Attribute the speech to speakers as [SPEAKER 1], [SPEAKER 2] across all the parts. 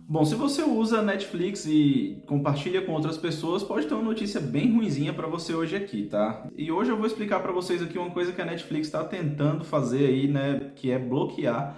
[SPEAKER 1] Bom, se você usa a Netflix e compartilha com outras pessoas, pode ter uma notícia bem ruinzinha para você hoje aqui, tá? E hoje eu vou explicar para vocês aqui uma coisa que a Netflix está tentando fazer aí, né? Que é bloquear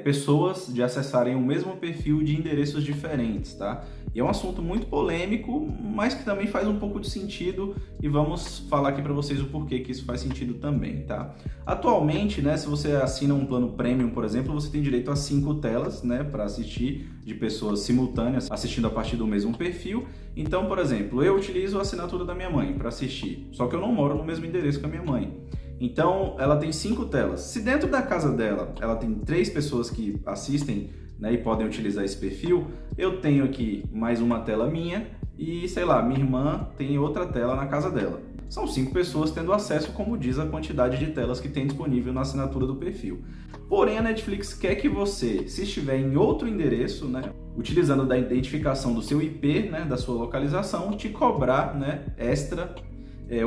[SPEAKER 1] pessoas de acessarem o mesmo perfil de endereços diferentes, tá? E é um assunto muito polêmico, mas que também faz um pouco de sentido e vamos falar aqui para vocês o porquê que isso faz sentido também, tá? Atualmente, né, se você assina um plano premium, por exemplo, você tem direito a 5 telas, né, para assistir de pessoas simultâneas assistindo a partir do mesmo perfil. Então, por exemplo, eu utilizo a assinatura da minha mãe para assistir, só que eu não moro no mesmo endereço que a minha mãe. Então, ela tem 5 telas. Se dentro da casa dela, ela tem 3 pessoas que assistem, né, e podem utilizar esse perfil, eu tenho aqui mais uma tela minha e, sei lá, minha irmã tem outra tela na casa dela. São 5 pessoas tendo acesso, como diz a quantidade de telas que tem disponível na assinatura do perfil. Porém, a Netflix quer que você, se estiver em outro endereço, né, utilizando da identificação do seu IP, né, da sua localização, te cobrar, né, extra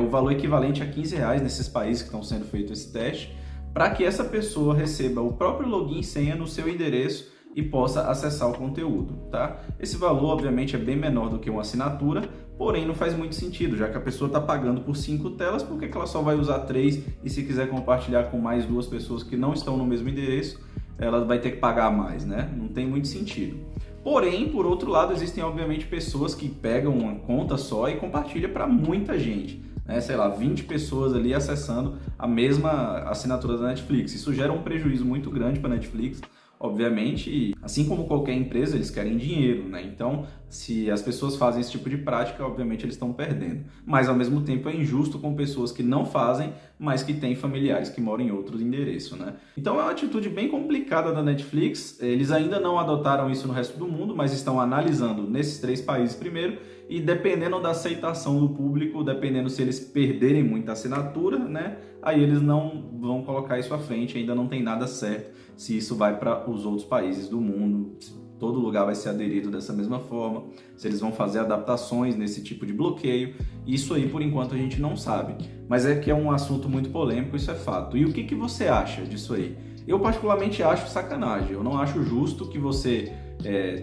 [SPEAKER 1] o valor equivalente a R$15 nesses países que estão sendo feito esse teste, para que essa pessoa receba o próprio login e senha no seu endereço e possa acessar o conteúdo, tá? Esse valor, obviamente, é bem menor do que uma assinatura, porém não faz muito sentido, já que a pessoa está pagando por 5 telas, por que ela só vai usar 3 e se quiser compartilhar com mais 2 pessoas que não estão no mesmo endereço, ela vai ter que pagar mais, né? Não tem muito sentido. Porém, por outro lado, existem obviamente pessoas que pegam uma conta só e compartilham para muita gente, né? Sei lá, 20 pessoas ali acessando a mesma assinatura da Netflix. Isso gera um prejuízo muito grande para a Netflix, obviamente, e assim como qualquer empresa, eles querem dinheiro, né? Então, se as pessoas fazem esse tipo de prática, obviamente eles estão perdendo. Mas, ao mesmo tempo, é injusto com pessoas que não fazem, mas que têm familiares que moram em outro endereço, né? Então, é uma atitude bem complicada da Netflix. Eles ainda não adotaram isso no resto do mundo, mas estão analisando nesses 3 países primeiro e dependendo da aceitação do público, dependendo se eles perderem muita assinatura, né? Aí eles não vão colocar isso à frente, ainda não tem nada certo se isso vai para os outros países do mundo, se todo lugar vai ser aderido dessa mesma forma, se eles vão fazer adaptações nesse tipo de bloqueio. Isso aí, por enquanto, a gente não sabe. Mas é que é um assunto muito polêmico, isso é fato. E o que você acha disso aí? Eu particularmente acho sacanagem, eu não acho justo que você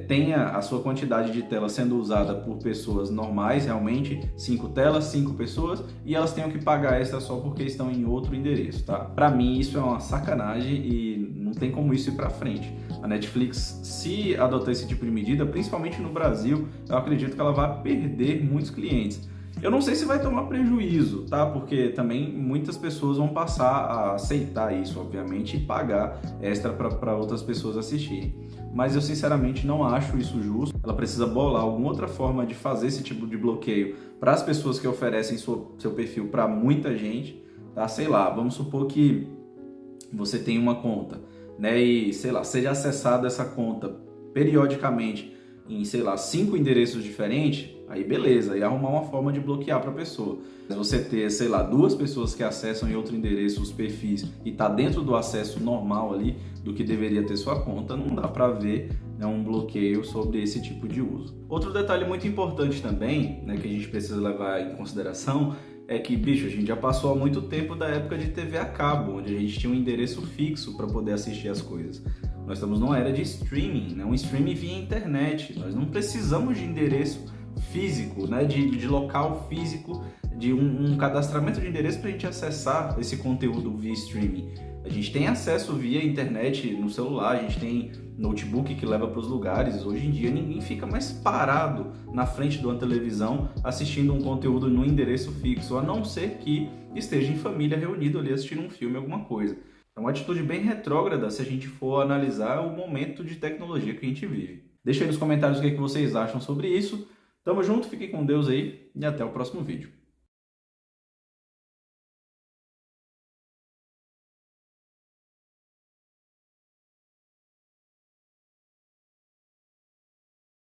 [SPEAKER 1] tenha a sua quantidade de telas sendo usada por pessoas normais, realmente, 5 telas, 5 pessoas, e elas tenham que pagar extra só porque estão em outro endereço, tá? Pra mim isso é uma sacanagem e não tem como isso ir pra frente. A Netflix, se adotar esse tipo de medida, principalmente no Brasil, eu acredito que ela vai perder muitos clientes. Eu não sei se vai tomar prejuízo, tá? Porque também muitas pessoas vão passar a aceitar isso, obviamente, e pagar extra para outras pessoas assistirem. Mas eu sinceramente não acho isso justo. Ela precisa bolar alguma outra forma de fazer esse tipo de bloqueio para as pessoas que oferecem seu perfil para muita gente, tá? Sei lá, vamos supor que você tem uma conta, né? E, sei lá, seja acessada essa conta periodicamente em, sei lá, 5 endereços diferentes, aí beleza, e arrumar uma forma de bloquear para a pessoa. Se você ter, sei lá, 2 pessoas que acessam em outro endereço os perfis e tá dentro do acesso normal ali do que deveria ter sua conta, não dá para ver, né, um bloqueio sobre esse tipo de uso. Outro detalhe muito importante também, né, que a gente precisa levar em consideração é que, bicho, a gente já passou há muito tempo da época de TV a cabo, onde a gente tinha um endereço fixo para poder assistir as coisas. Nós estamos numa era de streaming, né? Um streaming via internet. Nós não precisamos de endereço físico, né? de local físico, de um cadastramento de endereço para a gente acessar esse conteúdo via streaming. A gente tem acesso via internet no celular, a gente tem notebook que leva para os lugares. Hoje em dia ninguém fica mais parado na frente de uma televisão assistindo um conteúdo no endereço fixo, a não ser que esteja em família reunido ali assistindo um filme, alguma coisa. É uma atitude bem retrógrada se a gente for analisar o momento de tecnologia que a gente vive. Deixa aí nos comentários o que vocês acham sobre isso. Tamo junto, fiquem com Deus aí e até o próximo vídeo.